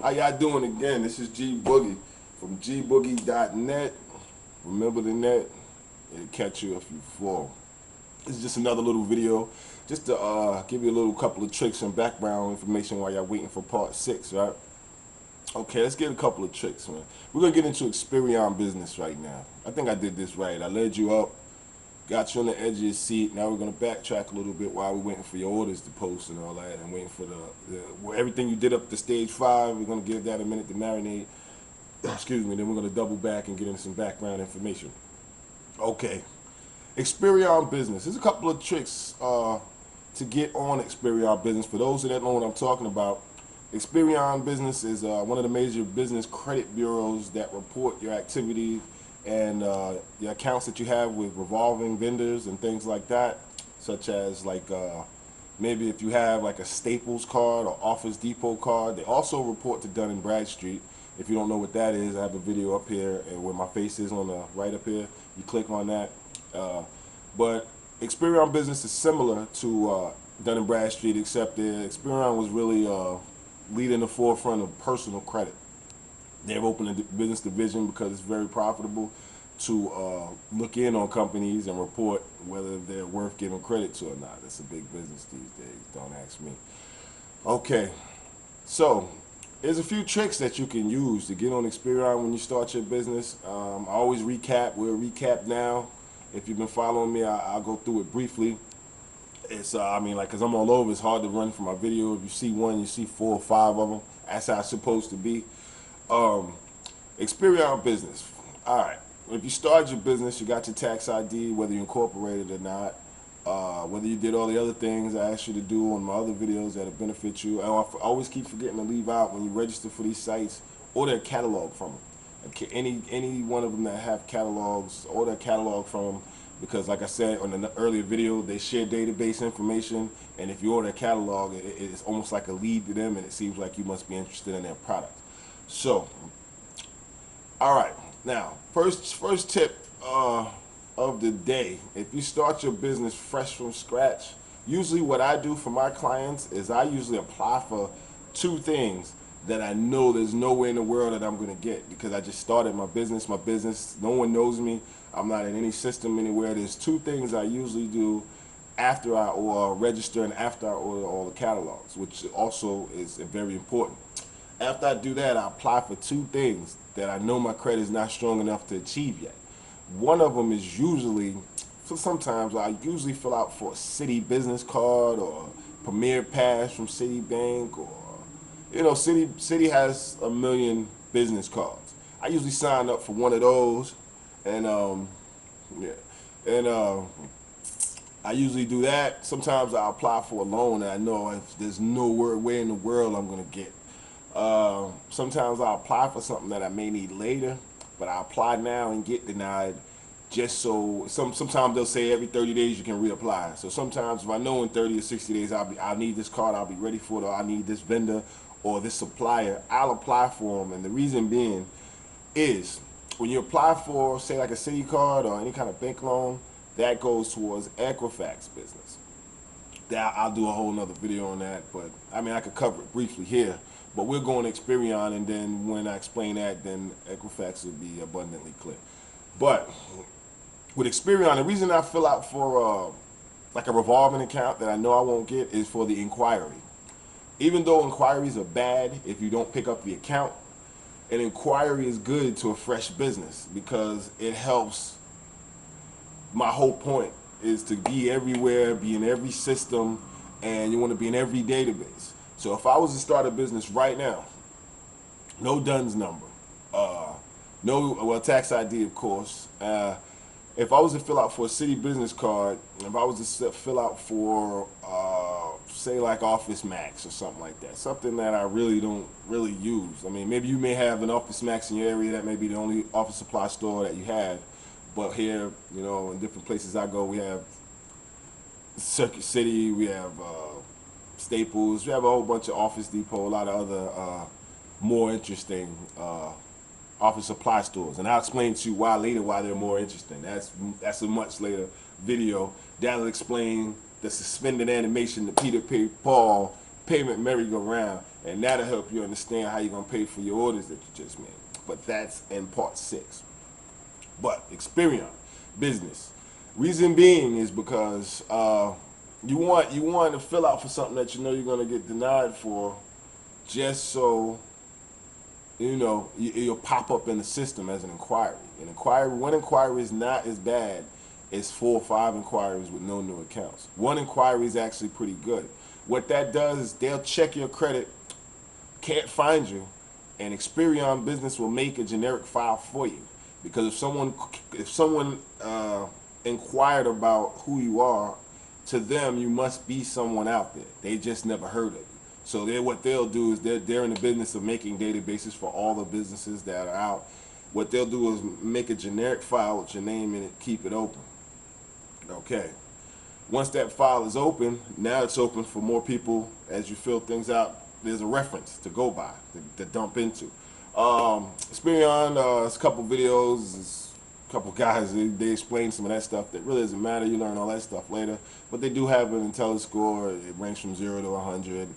How y'all doing again? This is Gboogie from gboogie.net. Remember the net, it'll catch you if you fall. This is just another little video just to give you a little couple of tricks and background information while y'all waiting for part 6, right? Okay, let's get a couple of tricks, man. We're gonna get into Experian business right now. I think I did this right. I led you up, got you on the edge of your seat. Now we're gonna backtrack a little bit while we're waiting for your orders to post and all that, and waiting for everything you did up to stage 5. We're gonna give that a minute to marinate. Excuse me. Then we're gonna double back and get into some background information. Okay, Experian business. There's a couple of tricks to get on Experian business. For those that know what I'm talking about, Experian business is one of the major business credit bureaus that report your activity and the accounts that you have with revolving vendors and things like that, such as like maybe if you have like a Staples card or Office Depot card. They also report to Dun and Bradstreet. If you don't know what that is, I have a video up here and where my face is on the right up here. You click on that. But Experian business is similar to Dun and Bradstreet, except that Experian was really leading the forefront of personal credit. They've opened a business division because it's very profitable to look in on companies and report whether they're worth giving credit to or not. It's a big business these days, don't ask me. Okay, so there's a few tricks that you can use to get on Experian when you start your business. I always recap. We'll recap now. If you've been following me, I'll go through it briefly. It's I mean, like, cause I'm all over. It's hard to run from my video. If you see one, you see 4 or 5 of them. That's how it's supposed to be. Experian business. All right. If you start your business, you got your tax ID, whether you incorporated or not. Whether you did all the other things I asked you to do on my other videos that'll benefit you. I always keep forgetting to leave out when you register for these sites, order a catalog from them. Any one of them that have catalogs, order a catalog from them, because like I said on the earlier video, they share database information, and if you order a catalog, it's almost like a lead to them, and it seems like you must be interested in their product. So, all right, now first tip of the day: if you start your business fresh from scratch, usually what I do for my clients is I usually apply for 2 things that I know there's no way in the world that I'm gonna get, because I just started my business. No one knows me. I'm not in any system anywhere. There's 2 things I usually do after I register and after I order all the catalogs, which also is very important. After I do that, I apply for 2 things that I know my credit is not strong enough to achieve yet. One of them is usually, so sometimes I usually fill out for a Citi business card or Premier Pass from Citibank, or Citi has a million business cards. I usually sign up for one of those, and I usually do that. Sometimes I apply for a loan that I know if there's no way in the world I'm gonna get. Sometimes I apply for something that I may need later, but I apply now and get denied, just so sometimes they'll say every 30 days you can reapply. So sometimes if I know in 30 or 60 days I need this card, I'll be ready for it, or I need this vendor or this supplier, I'll apply for them. And the reason being is when you apply for, say, like a Citi card or any kind of bank loan, that goes towards Equifax business. That I'll do a whole nother video on that, but I mean I could cover it briefly here. But we're going to Experian, and then when I explain that, then Equifax will be abundantly clear. But with Experian, the reason I fill out for like a revolving account that I know I won't get is for the inquiry. Even though inquiries are bad if you don't pick up the account, an inquiry is good to a fresh business because it helps. My whole point is to be everywhere, be in every system, and you want to be in every database. So if I was to start a business right now, no DUNS number, tax ID of course. If I was to fill out for a Citi business card, if I was to fill out for say like Office Max or something like that, something that I really don't use. I mean, maybe you may have an Office Max in your area, that may be the only office supply store that you have, but here, in different places I go, we have Circuit City, we have Staples, we have a whole bunch of Office Depot, a lot of other more interesting office supply stores, and I'll explain to you why they're more interesting. That's a much later video. That'll explain the suspended animation, the Peter Paul payment merry-go-round, and that'll help you understand how you're going to pay for your orders that you just made. But that's in part 6. But Experian business. Reason being is because you want to fill out for something that you know you're going to get denied for, just so you know you'll pop up in the system as an inquiry. One inquiry is not as bad as 4 or 5 inquiries with no new accounts. One inquiry is actually pretty good. What that does is they'll check your credit, can't find you, and Experian Business will make a generic file for you. Because if someone inquired about who you are, to them you must be someone out there. They just never heard of you. So what they'll do is they're in the business of making databases for all the businesses that are out. What they'll do is make a generic file with your name in it, keep it open. Okay. Once that file is open, now it's open for more people. As you fill things out, there's a reference to go by, to dump into. Experian, it's a couple videos, it's a couple guys, they explain some of that stuff that really doesn't matter. You learn all that stuff later. But they do have an intelligence score. It ranks from 0 to 100.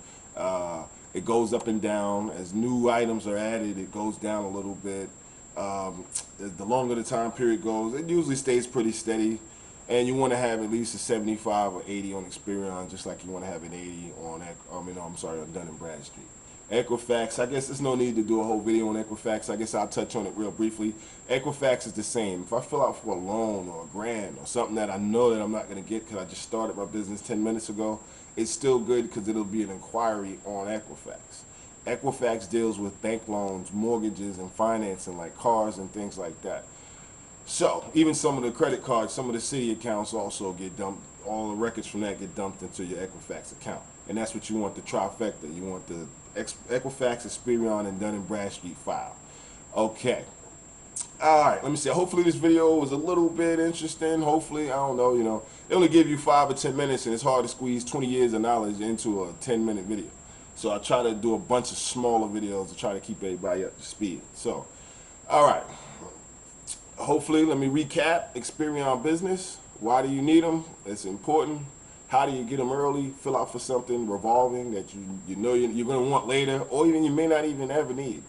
It goes up and down. As new items are added, it goes down a little bit. The longer the time period goes, it usually stays pretty steady. And you want to have at least a 75 or 80 on Experian, just like you want to have an 80 on, on Dun & Bradstreet. Equifax, I guess there's no need to do a whole video on Equifax. I guess I'll touch on it real briefly. Equifax is the same. If I fill out for a loan or a grant or something that I know that I'm not going to get because I just started my business 10 minutes ago, it's still good because it'll be an inquiry on Equifax. Equifax deals with bank loans, mortgages, and financing like cars and things like that. So even some of the credit cards, some of the city accounts also get dumped. All the records from that get dumped into your Equifax account. And that's what you want, the trifecta. You want the Equifax, Experian, and Dun & Bradstreet file. Okay. Alright, let me see. Hopefully this video was a little bit interesting. Hopefully, I don't know, they only give you 5 or 10 minutes, and it's hard to squeeze 20 years of knowledge into a 10-minute video. So I try to do a bunch of smaller videos to try to keep everybody up to speed. So, alright. Hopefully, let me recap. Experian Business. Why do you need them? It's important. How do you get them early? Fill out for something revolving that you know you're going to want later, or even you may not even ever need.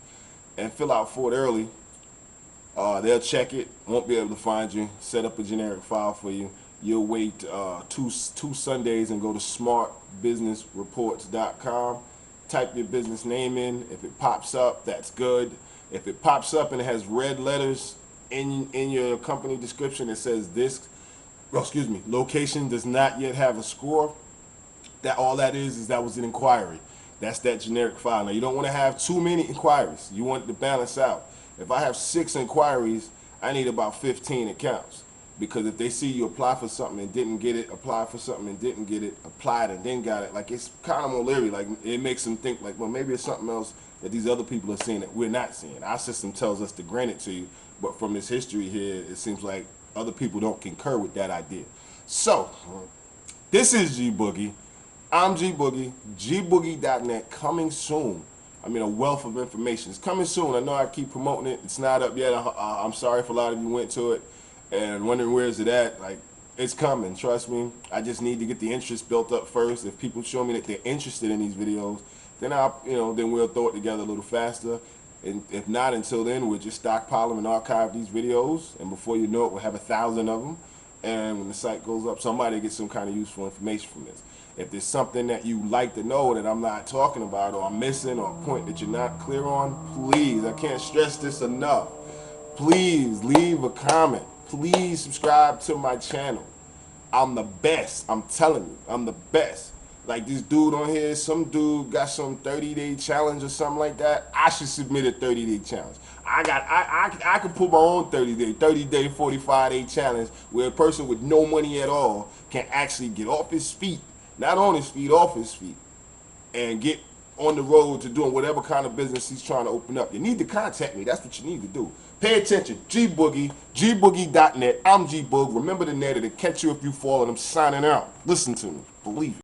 And fill out for it early. They'll check it, won't be able to find you, set up a generic file for you. You'll wait two Sundays and go to smartbusinessreports.com. Type your business name in. If it pops up, that's good. If it pops up and it has red letters in your company description that says this, location does not yet have a score, that all that is that was an inquiry. That's that generic file. Now you don't want to have too many inquiries. You want it to balance out. If I have 6 inquiries, I need about 15 accounts. Because if they see you apply for something and didn't get it, apply for something and didn't get it, applied and then got it, like it's kind of more leery. Like it makes them think like, well, maybe it's something else that these other people are seeing that we're not seeing. Our system tells us to grant it to you, but from this history here, it seems like other people don't concur with that idea. So, this is Gboogie. I'm Gboogie. Gboogie.net, coming soon. I mean, a wealth of information. It's coming soon. I know I keep promoting it. It's not up yet. I'm sorry if a lot of you went to it and wondering where is it at. Like, it's coming. Trust me. I just need to get the interest built up first. If people show me that they're interested in these videos, then then we'll throw it together a little faster. And if not, until then, we'll just stockpile them and archive these videos. And before you know it, we'll have 1,000 of them. And when the site goes up, somebody gets some kind of useful information from this. If there's something that you like to know that I'm not talking about, or I'm missing, or a point that you're not clear on, please, I can't stress this enough. Please leave a comment. Please subscribe to my channel. I'm the best. I'm telling you, I'm the best. Like this dude on here, some dude got some 30-day challenge or something like that. I should submit a 30-day challenge. I could put my own 30-day, 45-day challenge where a person with no money at all can actually get off his feet, not on his feet, off his feet, and get on the road to doing whatever kind of business he's trying to open up. You need to contact me. That's what you need to do. Pay attention. Gboogie, Gboogie.net. I'm Gboog. Remember the net. It'll catch you if you fall, and I'm signing out. Listen to me. Believe it.